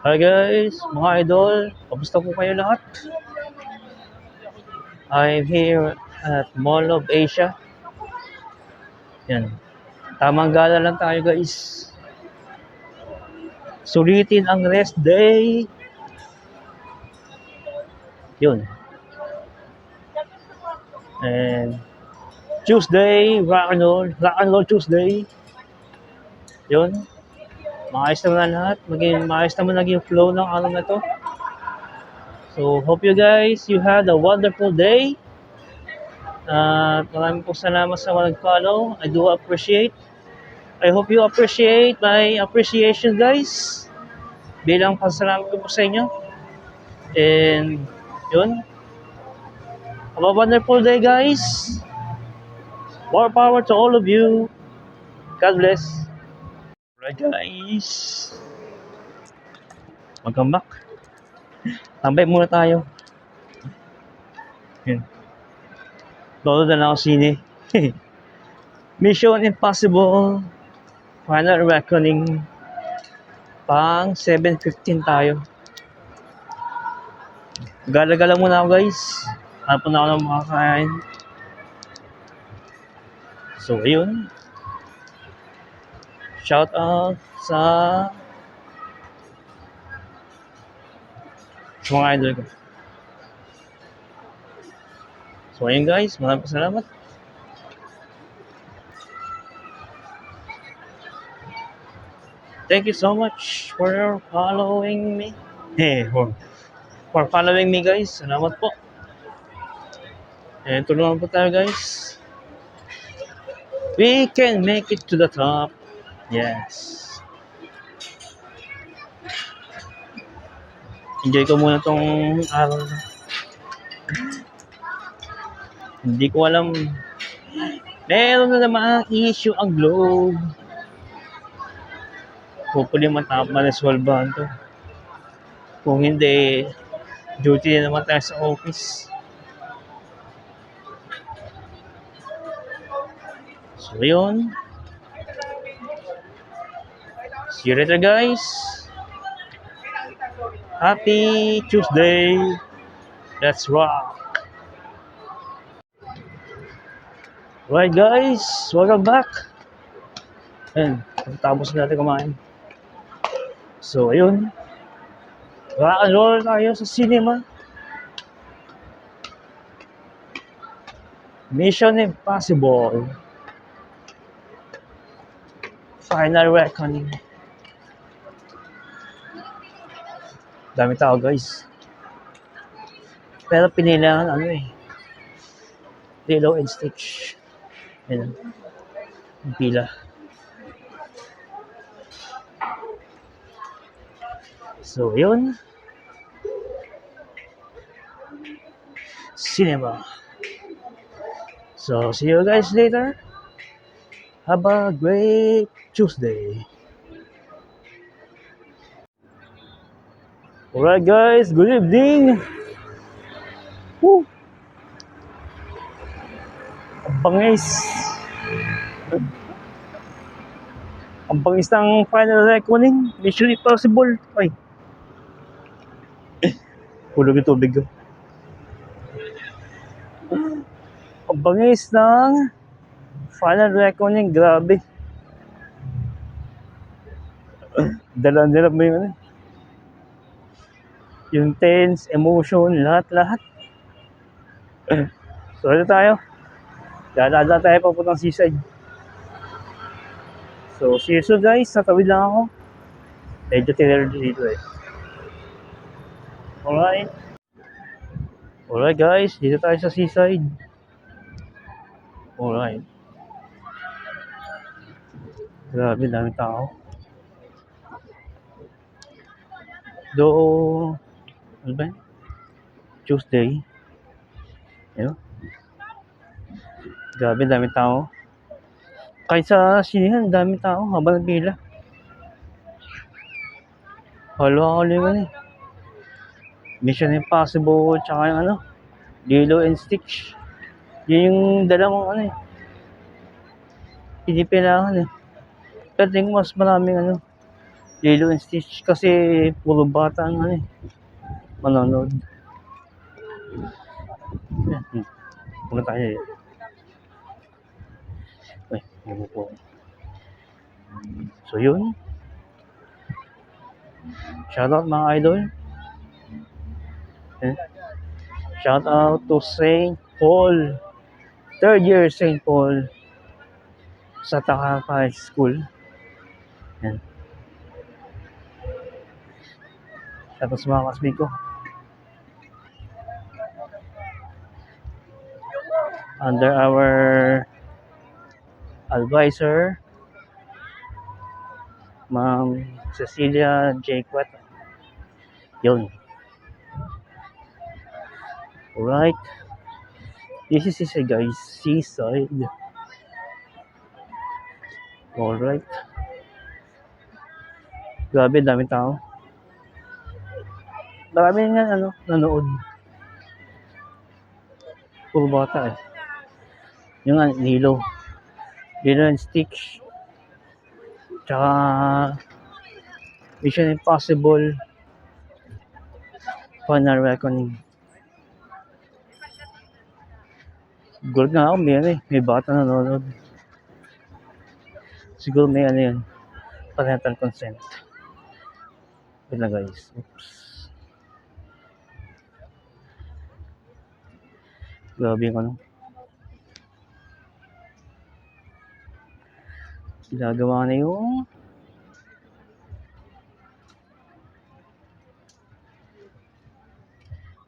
Hi guys, mga idol. Kamusta po kayo lahat? I'm here at Mall of Asia. Yan. Tamang gala lang tayo guys. Sulitin ang rest day. Yun. And Tuesday, rock and roll Tuesday. Yun. Maayos naman na lahat. Maayos naman naging flow ng araw na to. So, hope you guys, you had a wonderful day. Maraming po salamat sa mga nag-follow. I do appreciate. I hope you appreciate my appreciation guys. Bilang pasalamat ko po sa inyo. And yun. Have a wonderful day guys. More power to all of you. God bless. Alright guys. Welcome back. Tambay muna tayo. Yun. Lolo na lang ako sine. Mission Impossible. Final Reckoning. Pang 7:15 tayo. Gala-gala muna ako guys. Hanap na ako ng makakain. So ayun. Shout out sa mga idol ko. So ayun guys, maraming salamat. Thank you so much for following me. For following me guys. Salamat po. And tulungan po tayo guys. We can make it to the top. Yes. Enjoy ko muna tong araw na. Hindi ko alam. Meron na naman issue ang globe. Hopefully ma-resolvehan to. Kung hindi, duty na naman tayo sa office. So yun. See you later guys. Happy Tuesday. Let's rock. Right guys, welcome back. Ayan, tapos natin kumain. So ayun. Rock and roll tayo sa cinema. Mission Impossible. Final Reckoning. Dami tao guys. Pero pinilangan Lilo and Stitch. Ayan. Ang pila. So yun. Cinema. So see you guys later. Have a great Tuesday. Alright guys, good evening. Woo. Ang bangis. Ang bangis ng Final Reckoning. Mission Impossible. Ay. Hulog yung tubig ko. Ang bangis ng Final Reckoning. Grabe. Dala-dala mo yung tense, emotion, lahat-lahat. So, ito tayo. Dala tayo papuntang seaside. So, see you soon guys. Natawid lang ako. Medyo tinero dito eh. Alright. Alright guys. Dito tayo sa seaside. Alright. Grabe, daming tao. Ano ba yun? Tuesday. Ayun. Grabe, daming tao. Kahit sa sinihan, daming tao. Habang pila. Halo yung Mission Impossible, tsaka yung Lilo and Stitch. Yun yung dalawang pinipilangan Pero tingin mas maraming Lilo and Stitch kasi puro bata ang ano eh, manonood. Yan, punta tayo eh. Ay, ano po. So yun, shoutout mga idol. Eh, shoutout to St. Paul, third year St. Paul sa Takapa High School. Yan. Shoutout sa mga kasmi ko. Under our advisor, Ma'am Cecilia J. Cueto. Yun. Alright. This is it guys, seaside. Alright. Grabe, daming tao. Marami nga nanood. Puro bata eh. Yung nga, Lilo and Stitch. Tsaka Mission Impossible Final Reckoning. Gulat nga ako, may bata nanonood. Siguro may ano yan, parental consent. Wait na guys. Oops. Grabe yung ano. Ginagawa na yung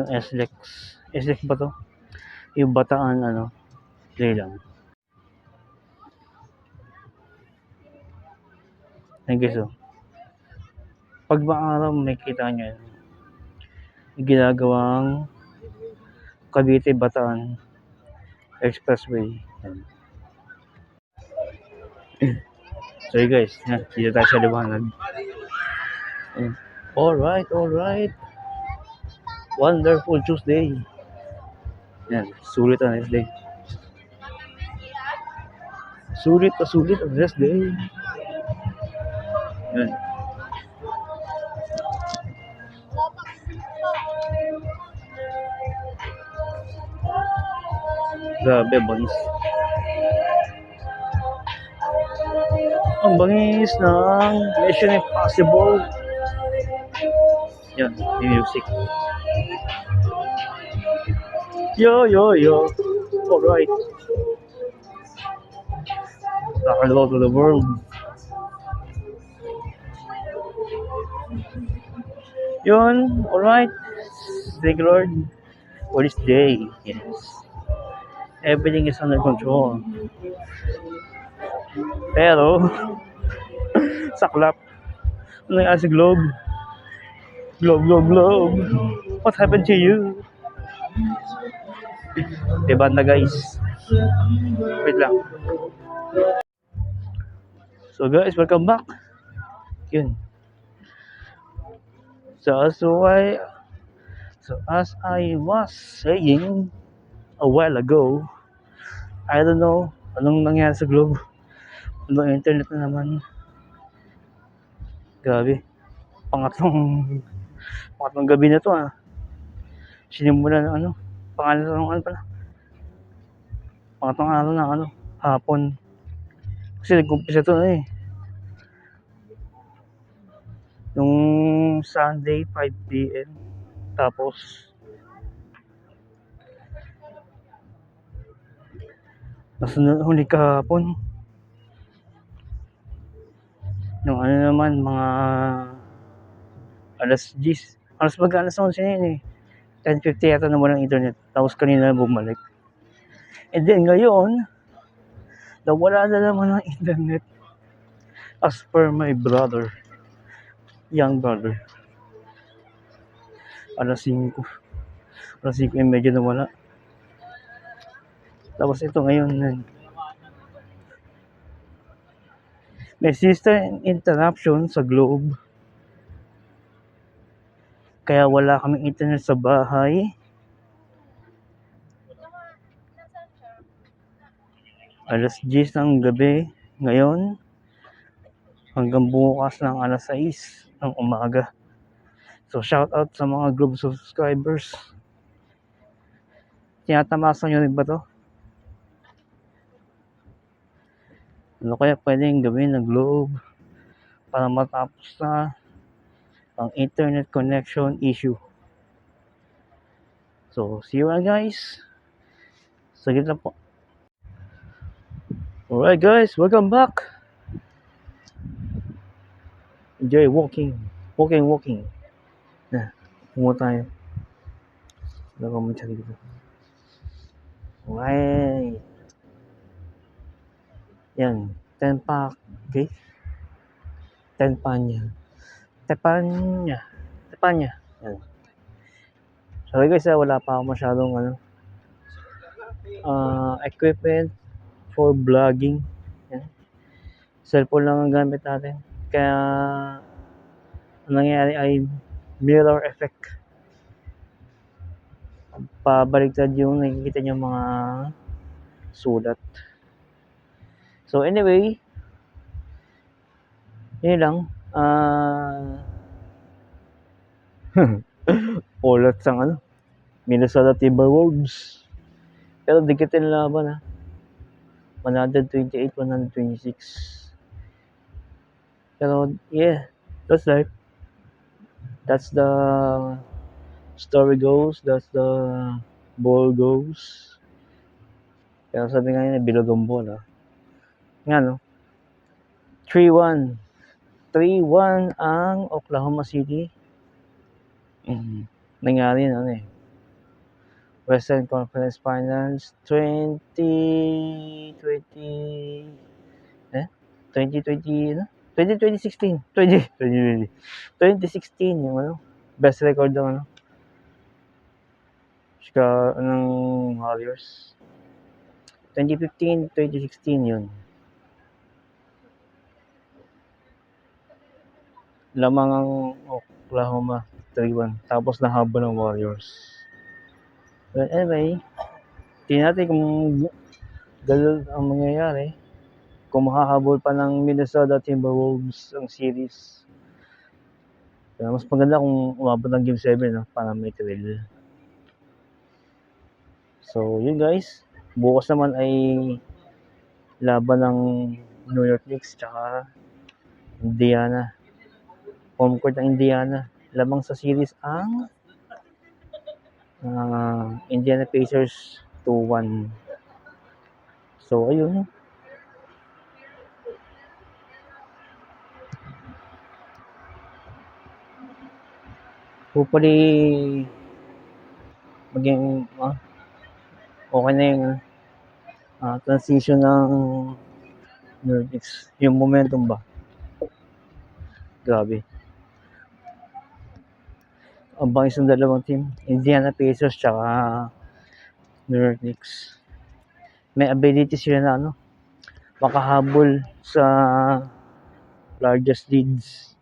SLEX. SLEX ba to? Yung Bataan play lang. Thank you so. Pag maaraw may kita nyo yun. Yung ginagawang Cavite Bataan Expressway. Sorry guys, dito tayo sa liwanag. Alright. Wonderful Tuesday. Yan, sulit ang rest day. Sulit ang rest day. Yan. Grabe, bangis. Ang bangis ng Mission Impossible. Yan, may music. Yo. Alright. Hello to the world. Yun, alright. Thank you Lord for this day. Yes. Everything is under control. Pero, saklap. Ano yung si Globe? Globe. What happened to you? Diba na guys? Wait lang. So guys, welcome back. Yun. So as I was saying a while ago, I don't know anong nangyari sa Globe. Anong internet na naman. Grabe. Pangatlong gabi na to Sinimula ng pangalan pala. Pangatlong araw na hapon. Kasi nag-umpisa to nung Sunday 5 PM. Tapos nasunod huli kahapon. Nung naman mga alas 10. Alas 11 yun 10:50 yata na walang internet. Tapos kanina bumalik. And then ngayon, nawala na naman ng internet. As per my brother. Young brother. Alas 5 yung medyo nawala. Tapos ito ngayon may system interruption sa Globe. Kaya wala kaming internet sa bahay. Alas 10 ng gabi ngayon. hanggang bukas ng alas 6 ng umaga. So shout out sa mga group subscribers. Tinatamasan nyo rin ba to? Ano kaya pwedeng gawin ng Globe para matapos na ang internet connection issue? So see you guys. Saglit lang po. Alright guys, welcome back. Enjoy walking. Na, pumunta tayo. Lagaw mo siya dito. Alright. Yan. Tenpak. Okay? Tepanya. Yan. Sorry guys, wala pa ako masyadong equipment for vlogging. Yan. Cellphone lang ang gamit natin. Kaya ang nangyayari ay mirror effect. Pabaliktad yung nakikita niyo mga sulat. So anyway, yun lang. Ulat sang Minnesota Timberwolves. Pero dikitin laban 128-126. Pero yeah, that's life. That's the story goes. That's the ball goes. Pero sabi nga yun, bilog ang ball Nga 3-1. 3-1 ang Oklahoma City. Nangyari Western Conference Finals 2016 yung best record ng ng Warriors. 2015, 2016 yun. Lamang ang Oklahoma 3-1 tapos nahabol ng Warriors. But anyway, tingnan natin kung ganun ang mangyayari. Kung makahabol pa ng Minnesota Timberwolves ang series. Kaya mas maganda kung umabot ng Game 7 para may thrill. So yun guys, bukas naman ay laban ng New York Knicks tsaka Indiana. Home court ng Indiana. Lamang sa series ang Indiana Pacers 2-1. So ayun. Hopefully maging okay na yung transition ng New York Knicks. Yung momentum ba? Grabe. Ang bangis ng dalawang team, Indiana Pacers tsaka New York Knicks. May ability sila na makahabol sa largest leads.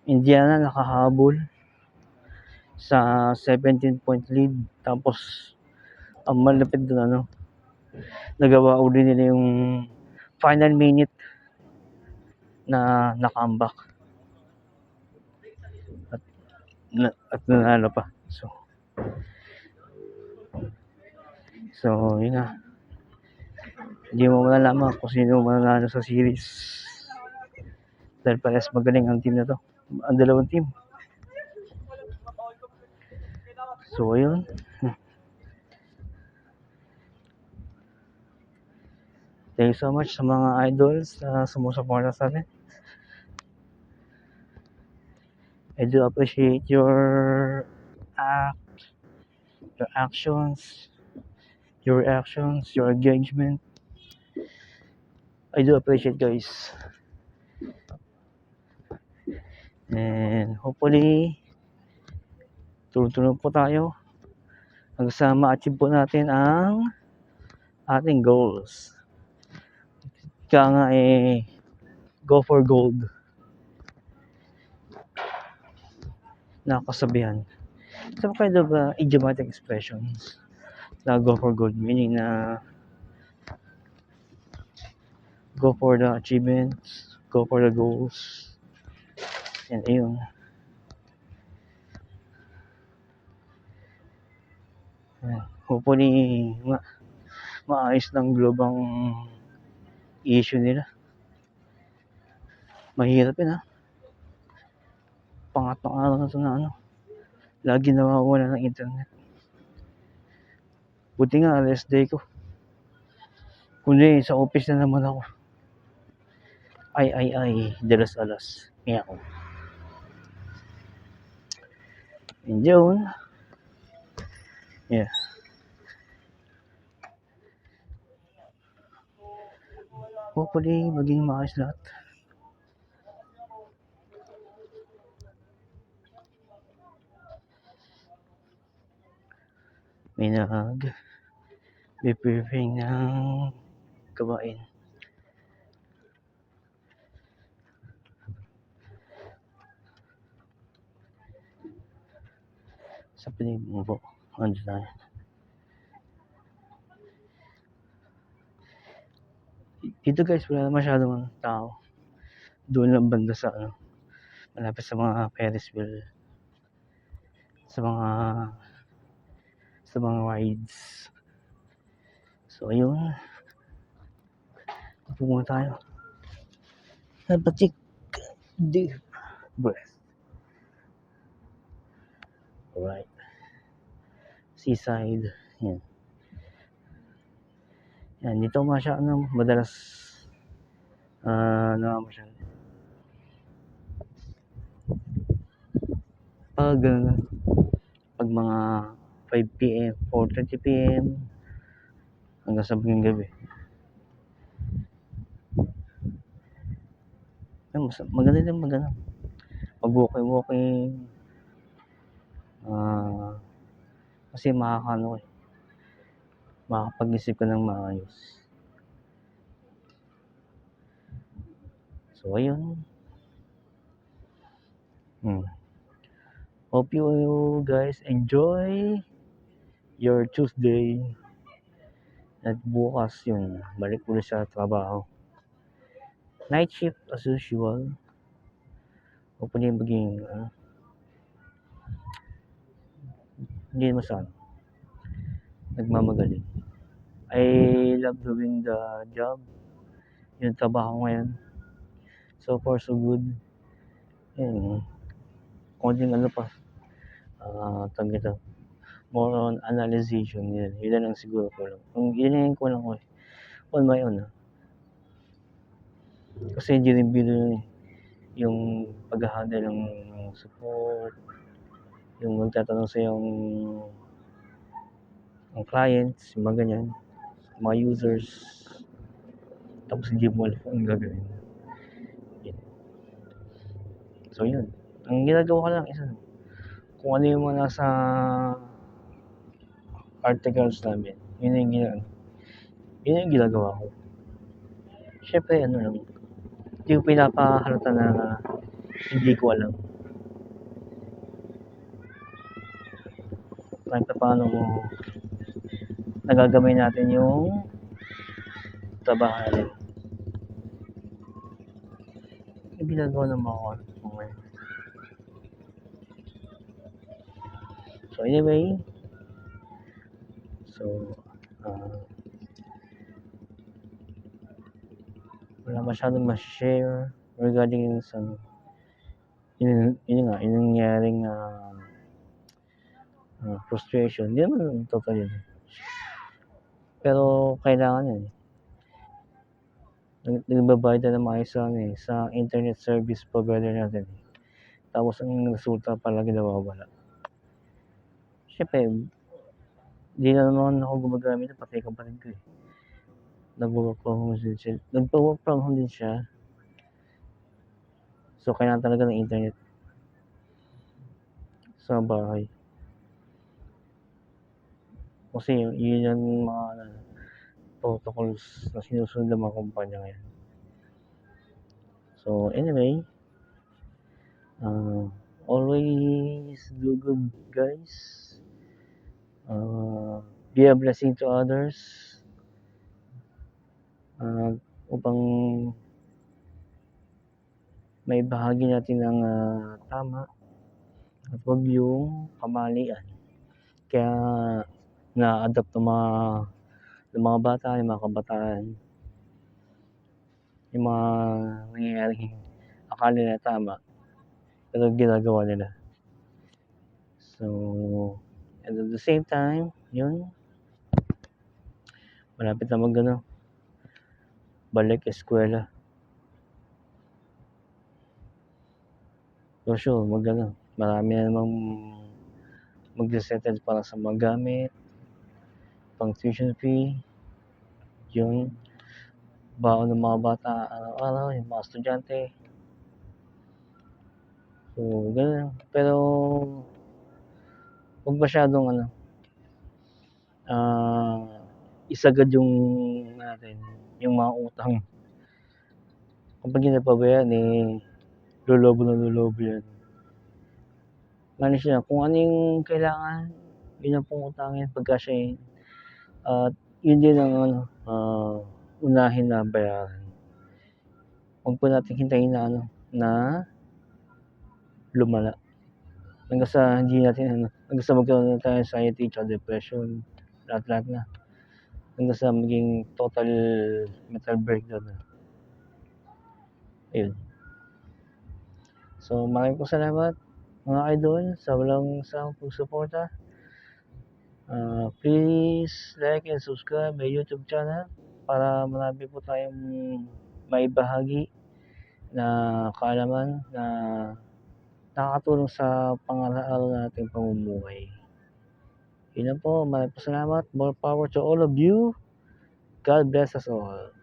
Indiana nakahabol sa 17-point lead. Tapos ang malapit doon nagawa uli nila yung final minute na comeback. At nanalo pa. So yun nga. Hindi mo malalaman kung sino mananalo sa series. Dahil parehas magaling ang team na to. Ang dalawang team. So ayun. Thank you so much sa mga idols na sumusuporta sa atin. I do appreciate your actions, your reactions, your engagement. I do appreciate guys. And hopefully tulong-tulong po tayo hanggang sa ma-achieve po natin ang ating goals. Kaya nga go for gold. Nakasabihan. Some kind of idiomatic expressions na go for gold, meaning na go for the achievements, go for the goals, and ayun. Hopefully, maayos ng global issue nila. Mahirap yun ha. Pangatlong araw na ito na lagi nawawala ng internet. Buti nga, rest day ko. Kundi sa office na naman ako. Ay, dalas alas. Meow. And yun. Yeah. Hopefully, maging maayos lahat. May nag-preparing ng gawain. Sa pinig mo po. Ano tayo? Dito guys, wala masyadong tao. Doon lang banda sa malapit sa mga Ferris wheel. Sa mga rides. So ayun. Pumunta tayo. Take deep breath. Alright. Seaside. Yan. Yan, dito madalas namamasyal. Pag mga 5 p.m. 4:30 p.m. hanggang sa baging gabi. Maganda din mag-walking. Kasi makakapag-isip ka ng maayos. So ayun. Hope you guys enjoy your Tuesday. At bukas yun, balik ulit sa trabaho. Night shift as usual. Hopefully maging hindi naman nagmamagaling. I love doing the job. Yung trabaho ngayon. So far so good. Yan. Konting pa. More on analyzation. Yun lang siguro ko lang. Yun ko lang on my own. Kasi hindi rin bilo yung pag-handle ng support. Yung magtatanong sa yung clients, yung mga ganyan. Mga users. Tapos hindi mo alam kung gagawin. So yun. Ang ginagawa ko lang isa kung ano yung mga nasa articles namin, yun yung ginagawa ko. Syempre lang, hindi ko pinapahalata na hindi ko alam. Kahit paano nagagamay natin yung trabaho natin. Yung ginagawa ng mga ngayon. So anyway, wala masyadong ma-share regarding sa yun nangyaring frustration. Hindi naman totally yun. Pero kailangan yun. Nagbabayad na maayos sa internet service provider natin. Tapos ang resulta palagi nawawala. Siyempre, hindi na naman ako gumagamit pati kapatid ko nag-work from home din siya. So kailangan talaga ng internet sa bahay. Kasi yun yung mga protocols na sinusunod ng mga kumpanya ngayon. So anyway, always do good guys. Be a blessing to others. upang may bahagi natin ng tama at huwag yung kamalian. Kaya na-adapt ng mga bata, yung mga kabataan, yung mga nangyayaring akala nila tama, pero ginagawa nila. So, and at the same time, yun, malapit na balik eskwela. So sure, marami na namang magse-settle para sa mga gamit, pang tuition fee, yung baon ng mga bata araw-araw, yung mga estudyante. So, ganun. Pero, huwag masyadong isagad yung mga utang. Kapag hindi napabayaan, lolobo na lolobo yan. Manage na, kung ano yung kailangan, yun ang pong utangin, pagkasyahin. At yun din ang unahin na bayaran. Huwag po natin hintayin na lumala. Hanggang sa hindi natin hanggang sa magkaroon na tayo anxiety at depression, lahat na. Hanggang sa maging total mental breakdown na. Ayun. So, maraming po salamat mga idol sa walang sawang pagsuporta. Please like and subscribe my YouTube channel para marami po tayong maibahagi na kaalaman na nakakatulong sa pang-araw-araw nating pamumuhay. Yun lang po, maraming salamat. More power to all of you. God bless us all.